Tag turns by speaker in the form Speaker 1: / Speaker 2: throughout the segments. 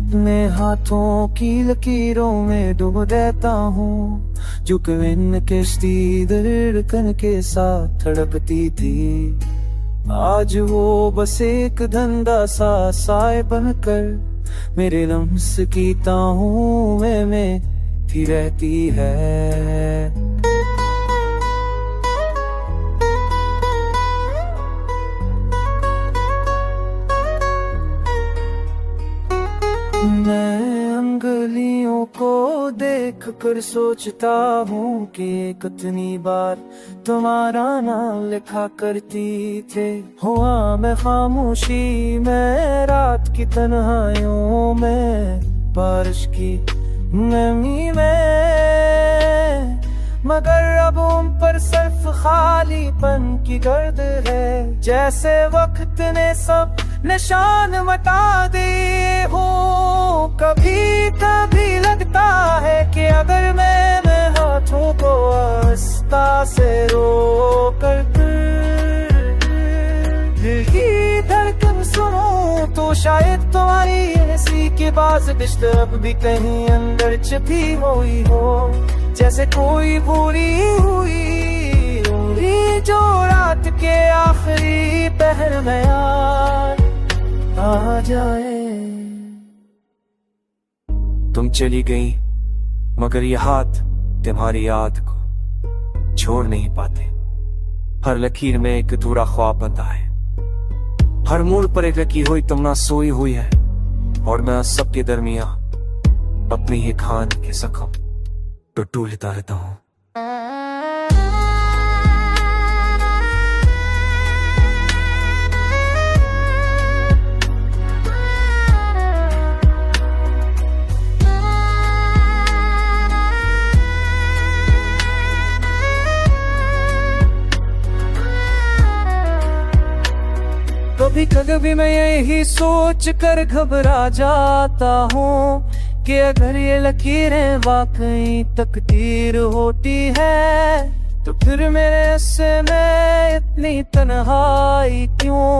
Speaker 1: अपने हाथों की लकीरों में डूब देता हूँ, जो कविन किश्ती धड़कन के साथ धड़कती थी। आज वो बस एक धंधा सा साए बनकर मेरे लम्स की ताहों में भी रहती है। मैं अंगुलियों को देख कर सोचता हूँ कि कितनी बार तुम्हारा नाम लिखा करती थे। हुआ मैं खामोशी में रात की तन्हाइयों में, बारिश की नमी में, मगर अब उन पर सिर्फ खालीपन की गर्द है। जैसे वक्त ने सब निशान मिटा दिए हो। कभी कभी लगता है कि अगर मैं हाथों को आस्था से रोकर दिल की धड़कन सुनूं, तो शायद तुम्हारी ऐसी की बाज़ अब भी कहीं अंदर छिपी हुई हो। जैसे कोई भूली हुई उंगली जो रात के आखिरी पहर में आ जाए।
Speaker 2: तुम चली गई मगर ये हाथ तुम्हारी याद को छोड़ नहीं पाते। हर लकीर में एक अधूरा ख्वाब बंधा है, हर मोड़ पर एक लकीर हुई तुम ना सोई हुई है, और मैं सबके दरमिया अपनी ही खान के जख्म तो टूटता रहता हूँ।
Speaker 1: कभी कभी मैं यही सोच कर घबरा जाता हूँ कि अगर ये लकीरें वाकई तकदीर होती है, तो फिर मेरे हिस्से में इतनी तन्हाई क्यों,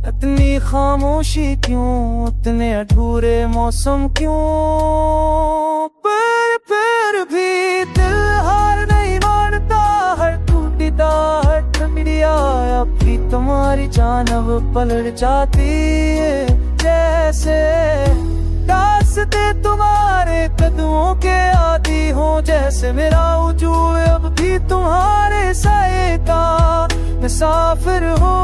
Speaker 1: इतनी खामोशी क्यों, इतने अधूरे मौसम क्यों। पर फिर भी दिल हार नहीं मानता, हर टूटी हर ठंडिया अब भी तुम्हारी जानब पलट जाती है। जैसे रास्ते तुम्हारे कदमों के आदी हो, जैसे मेरा वजूद अब भी तुम्हारे साए का मुसाफिर हो।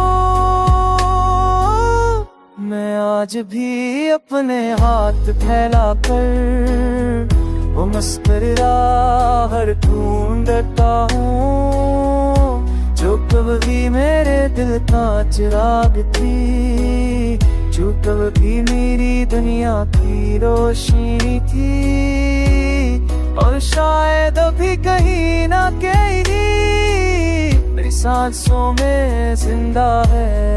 Speaker 1: मैं आज भी अपने हाथ फैला कर वो मुस्कुराहट ढूंढता हूँ, जो कभी मेरे दिल का चिराग थी, जो कभी मेरी दुनिया की रोशनी थी। और शायद अभी कहीं ना कहीं मेरी सांसों में जिंदा है।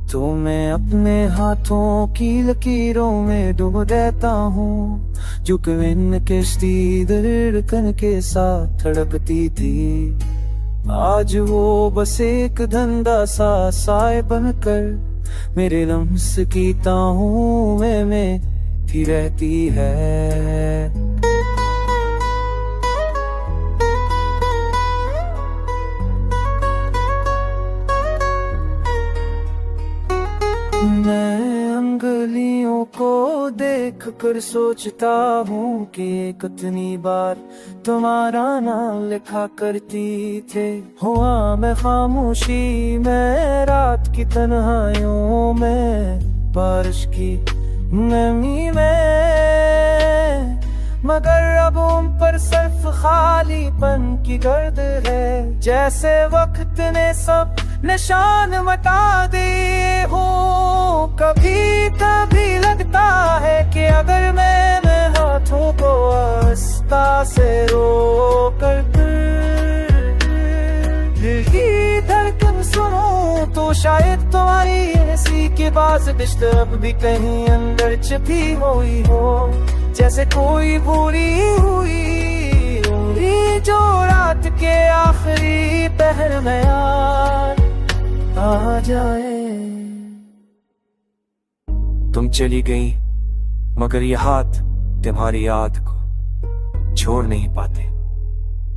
Speaker 1: तो मैं अपने हाथों की लकीरों में डूब देता हूँ, जो कविन किश्ती धड़कन के साथ धड़कती थी। आज वो बस एक धंधा सा साए बनकर मेरे लम्स की ताहों में भी रहती है। मैं अंगुलियों को देख कर सोचता हूँ कि कितनी बार तुम्हारा नाम लिखा करती थे। हुआ मैं खामोशी में रात की तन्हाइयों में, बारिश की नमी में, मगर अब उन पर सिर्फ खालीपन की गर्द है। जैसे वक्त ने सब निशान मिटा दिए हो। कभी कभी लगता है कि अगर मैं हाथों को रास्ता से रोकर दिल की धड़कन सुनो तो शायद तुम्हारी ऐसी के बाज डिस्टर्ब भी कहीं अंदर छिपी हुई हो, जैसे कोई भूली हुई उंगली जो रात के आखिरी पहर में यार आ जाए।
Speaker 2: तुम चली गई मगर ये हाथ तुम्हारी याद को छोड़ नहीं पाते।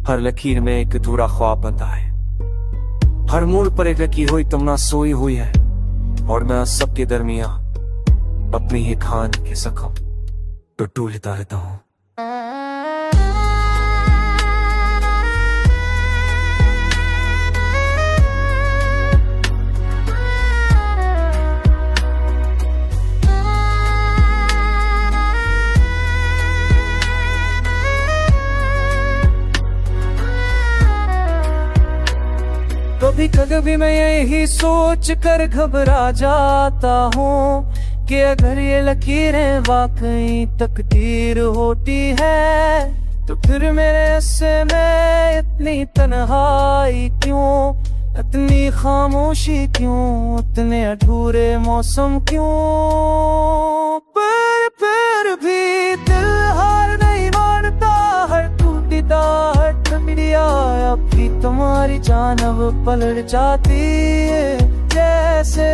Speaker 2: हर लकीर में एक अधूरा ख्वाब बंधा है, हर मोड़ पर एक लकीर हुई तुम ना सोई हुई है, और मैं सबके दरमिया अपनी ही खान के जख्म तो टूलता रहता हूँ।
Speaker 1: कभी कभी मैं यही सोच कर घबरा जाता हूँ कि अगर ये लकीरें वाकई तकदीर होती है तो फिर मेरे हिस्से में इतनी तन्हाई क्यों, इतनी खामोशी क्यों, इतने अधूरे मौसम क्यों। पर भी दिल हार नहीं मानता, हर टूटी आहट मेरी अब भी तुम्हारी जानब पलट जाती है, जैसे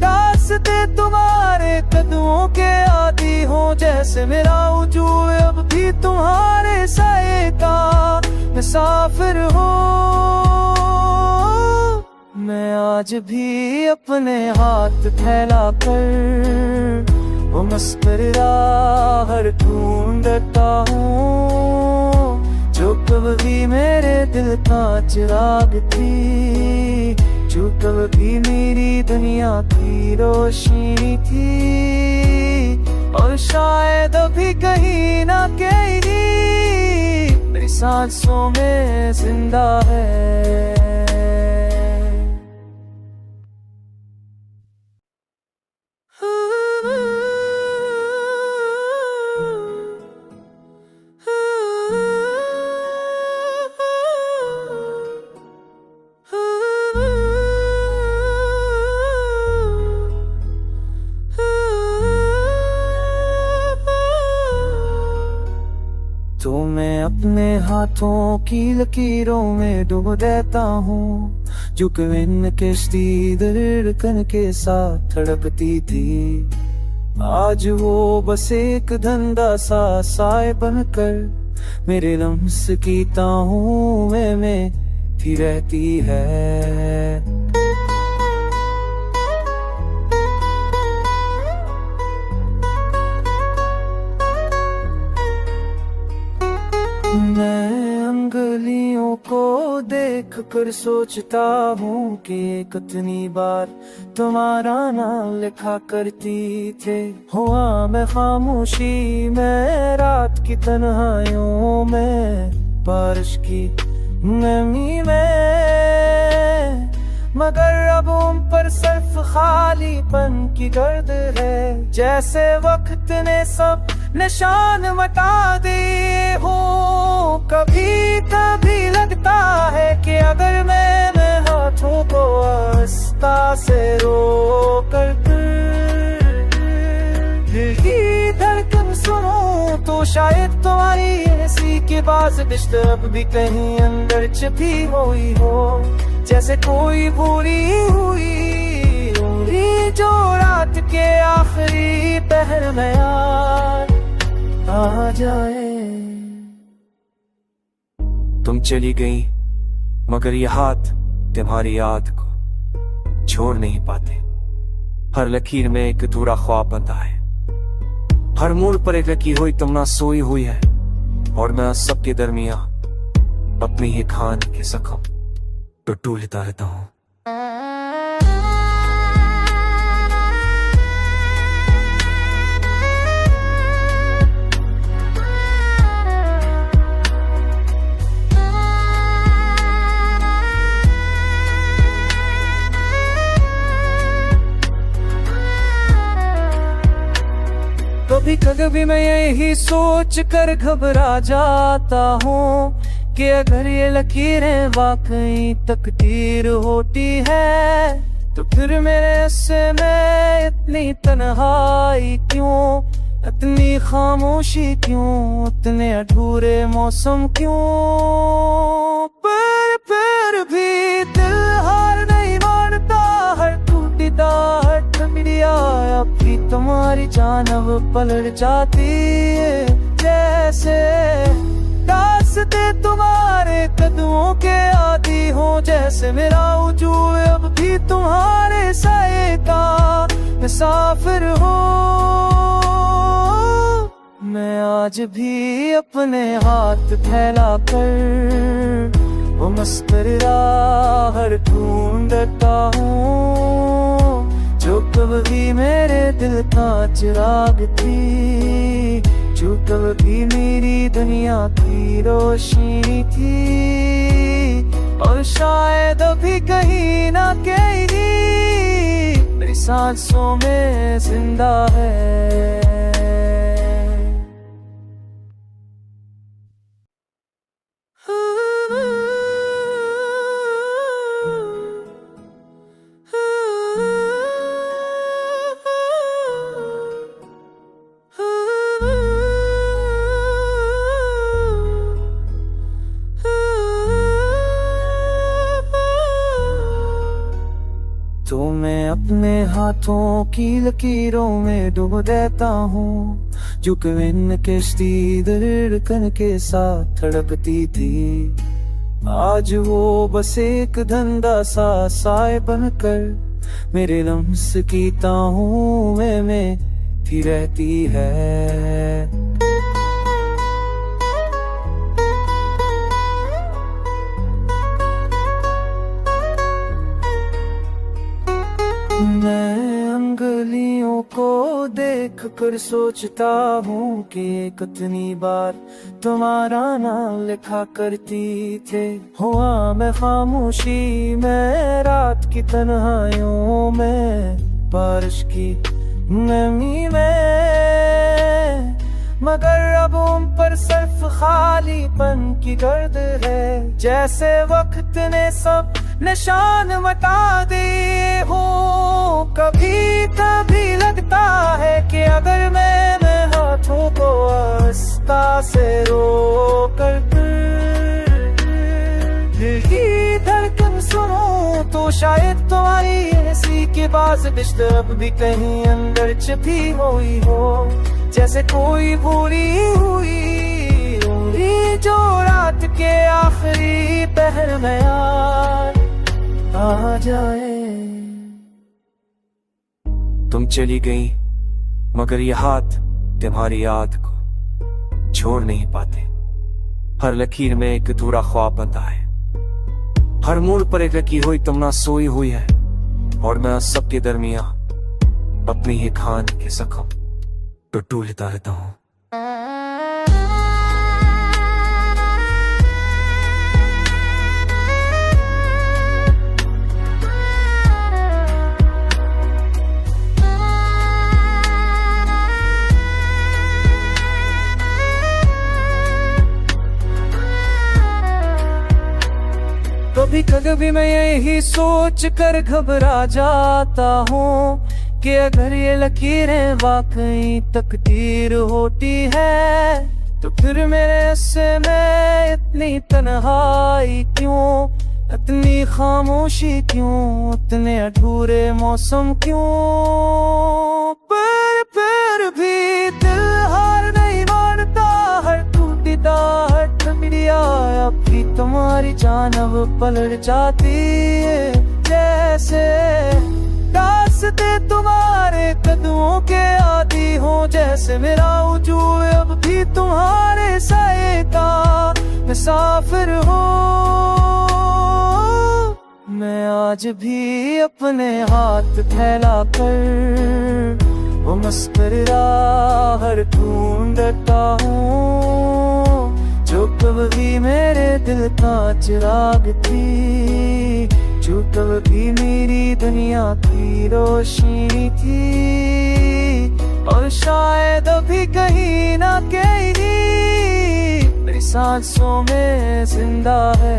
Speaker 1: रास्ते तुम्हारे कदमों के आदी हो, जैसे मेरा वजूद अब भी तुम्हारे साए का मुसाफिर हो। मैं आज भी अपने हाथ फैला कर वो मुस्कुराहट ढूंढता हूँ जो कभी मेरे दिल का चिराग थी, जो कभी मेरी दुनिया की रोशनी थी, और शायद अभी कहीं ना कहीं मेरी सांसों में जिंदा है। तो मैं अपने हाथों की लकीरों में डूब देता हूँ, जो कविन किश्ती धड़कन के साथ धड़कती थी। आज वो बस एक धंधा सा साए बनकर मेरे लम्स की ताहों में थी रहती है। मैं अंगुलियों को देख कर सोचता हूँ कि कितनी बार तुम्हारा नाम लिखा करती थे। हुआ मैं खामोशी में रात की तन्हाइयों में, बारिश की नमी में, मगर अब उन पर सिर्फ खालीपन की गर्द है, जैसे वक्त ने सब निशान मिटा दिए हो। कभी कभी लगता है कि अगर मैंने हाथों को आस्था से रोकर दिल की धड़कन सुनो तो शायद तुम्हारी ऐसी के बाज डिस्टर्ब भी कहीं अंदर छिपी हुई हो, जैसे कोई भूली हुई उंगली जो रात के आखिरी पहर में यार आ जाए।
Speaker 2: तुम चली गई मगर ये हाथ तुम्हारी याद को छोड़ नहीं पाते। हर लकीर में एक अधूरा ख्वाब बंधा है, हर मोड़ पर एक लकीर हुई तुम ना सोई हुई है, और मैं सबके दरमिया अपनी ही खान के जख्म तो टूलता रहता हूँ।
Speaker 1: कभी कभी मैं यही सोच कर घबरा जाता हूँ कि अगर ये लकीरें वाकई तकदीर होती है तो फिर मेरे हिस्से में इतनी तन्हाई क्यों, इतनी खामोशी क्यों, इतने अधूरे मौसम क्यों। पर फिर भी दिल हार नहीं मानता, हर टूटी हर ठंडिया अब भी तुम्हारी जानब पलट जाती है। जैसे रास्ते तुम्हारे कदमों के आदी हो, जैसे मेरा वजूद अब भी तुम्हारे साए का मुसाफिर हो। मैं आज भी अपने हाथ फैला कर वो मुस्कुराहट ढूंढता हूँ जो कभी मेरे दिल का चिराग थी, जो कभी मेरी दुनिया की रोशनी थी, और शायद अभी कहीं ना कहीं मेरी सांसों में जिंदा है। तो मैं अपने हाथों की लकीरों में डूब देता हूँ, जो कविन किश्ती धड़कन के साथ धड़कती थी। आज वो बस एक धंधा सा साए बनकर मेरे लम्स की ताहों में भी रहती है। मैं अंगुलियों को देख कर सोचता हूँ कि कितनी बार तुम्हारा नाम लिखा करती थे। हुआ मैं खामोशी में रात की तन्हाइयों में, बारिश की नमी में, मगर अब उन पर सिर्फ खालीपन की गर्द है। जैसे वक्त ने सब निशान मिटा दिए हो। कभी कभी लगता है कि अगर मैंने हाथों को आस्था से रोकर दिल की धड़कन सुनूं तो शायद तुम्हारी ऐसी के पास रिश्ते अब भी कहीं अंदर छिपी हुई हो। जैसे कोई भूली हुई जो रात के आखिरी पहर में यार आ जाए।
Speaker 2: तुम चली गई मगर ये हाथ तुम्हारी याद को छोड़ नहीं पाते। हर लकीर में एक अधूरा ख्वाब बंधा है, हर मोड़ पर एक रखी हुई तमन्ना सोई हुई है, और मैं सबके दरमिया अपनी ही खान के जख्म तो टूटता रहता हूँ।
Speaker 1: कभी कभी मैं यही सोच कर घबरा जाता हूँ कि अगर ये लकीरें वाकई तकदीर होती है तो फिर मेरे हिस्से में इतनी तन्हाई क्यों, इतनी खामोशी क्यों, इतने अधूरे मौसम क्यों। पर फिर भी दिल हार नहीं मानता, हर टूटी हर ठंडिया अब भी तुम्हारी जानब पलट जाती है। जैसे रास्ते तुम्हारे कदमों के आदी हो, जैसे मेरा वजूद अब भी तुम्हारे साए का मुसाफिर हो। मैं आज भी अपने हाथ फैला कर वो मुस्कुराहट ढूंढता हूँ जो कभी मेरे दिल का चिराग थी, जो कभी मेरी दुनिया की रोशनी थी, और शायद अभी अभी कहीं ना कहीं मेरी सांसों में जिंदा है।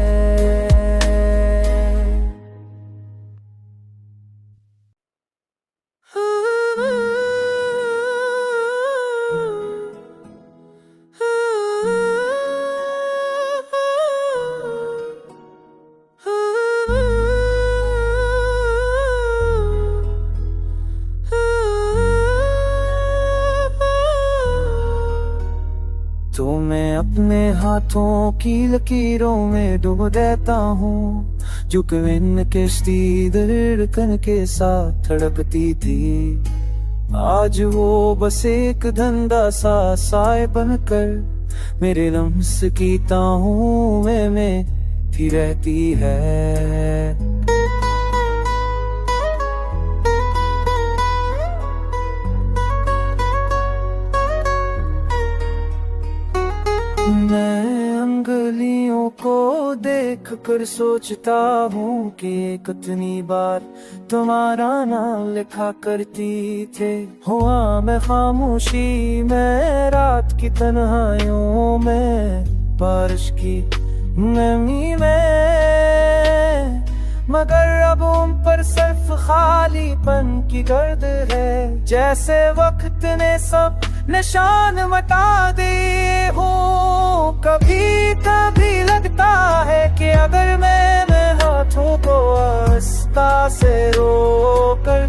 Speaker 1: तो मैं अपने हाथों की लकीरों में डूब देता हूँ, जो कविन किश्ती धड़कन के साथ धड़कती थी। आज वो बस एक धंधा सा साए बनकर मेरे लम्स की ताहों में थी रहती है। मैं अंगुलियों को देख कर सोचता हूँ कि कितनी बार तुम्हारा नाम लिखा करती थे। हुआ मैं खामोशी में रात की तन्हाइयों में, बारिश की नमी में, मगर अब उन पर सिर्फ खालीपन की गर्द है। जैसे वक्त ने सब निशान मिटा दिए हो। कभी कभी लगता है कि अगर मैं हाथों को आस्ता से रोकर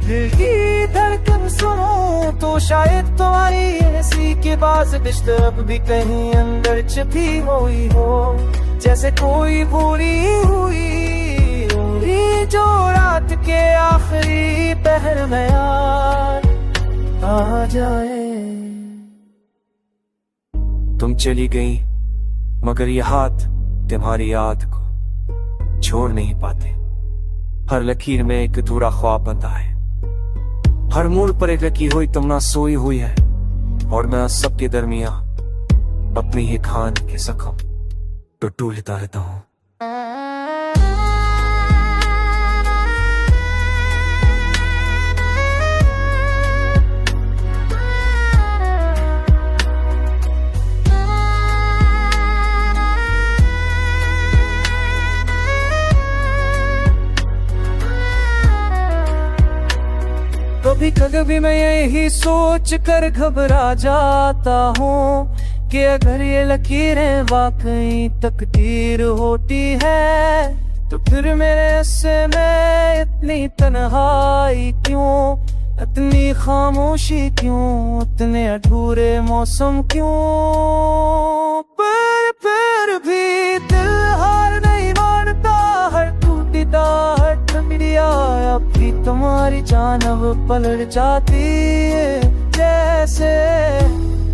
Speaker 1: दिल की धड़कन सुनूं, तो शायद तुम्हारी ऐसी के पास डिस्टर्ब भी कहीं अंदर छिपी हुई हो। जैसे कोई भूली हुई उंगली जो रात के आखिरी पहर में आ जाए।
Speaker 2: तुम चली गई मगर ये हाथ तुम्हारी याद को छोड़ नहीं पाते। हर लकीर में एक अधूरा ख्वाब बंधा है, हर मोड़ पर एक लकीर हुई तुम ना सोई हुई है, और मैं सबके दरमिया अपनी ही खान के जख्म तो टूलता रहता हूँ।
Speaker 1: कभी कभी मैं यही सोच कर घबरा जाता हूँ कि अगर ये लकीरें वाकई तकदीर होती है, तो फिर मेरे हिस्से में इतनी तन्हाई क्यों, इतनी खामोशी क्यों, इतने अधूरे मौसम क्यों। पर भी दिल हार नहीं मानता, हर टूटता हर टुकड़िया अब भी तुम्हारी जानब पलट जाती है। जैसे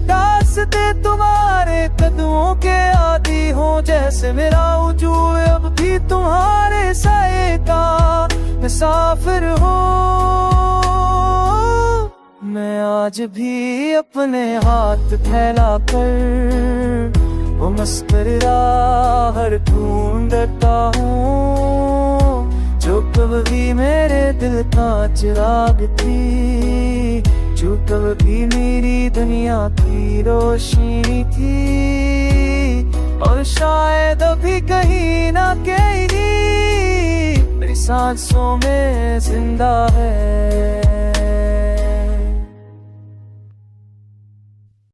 Speaker 1: रास्ते तुम्हारे कदमों के आदी हो, जैसे मेरा वजूद अब भी तुम्हारे साए का मुसाफिर हो। मैं आज भी अपने हाथ फैला कर वो मुस्कुराहट ढूंढता हूँ, जो कभी मेरे दिल का चिराग थी, जो कभी मेरी दुनिया की रोशनी थी। और शायद अभी कहीं ना कहीं मेरी सांसों में जिंदा है।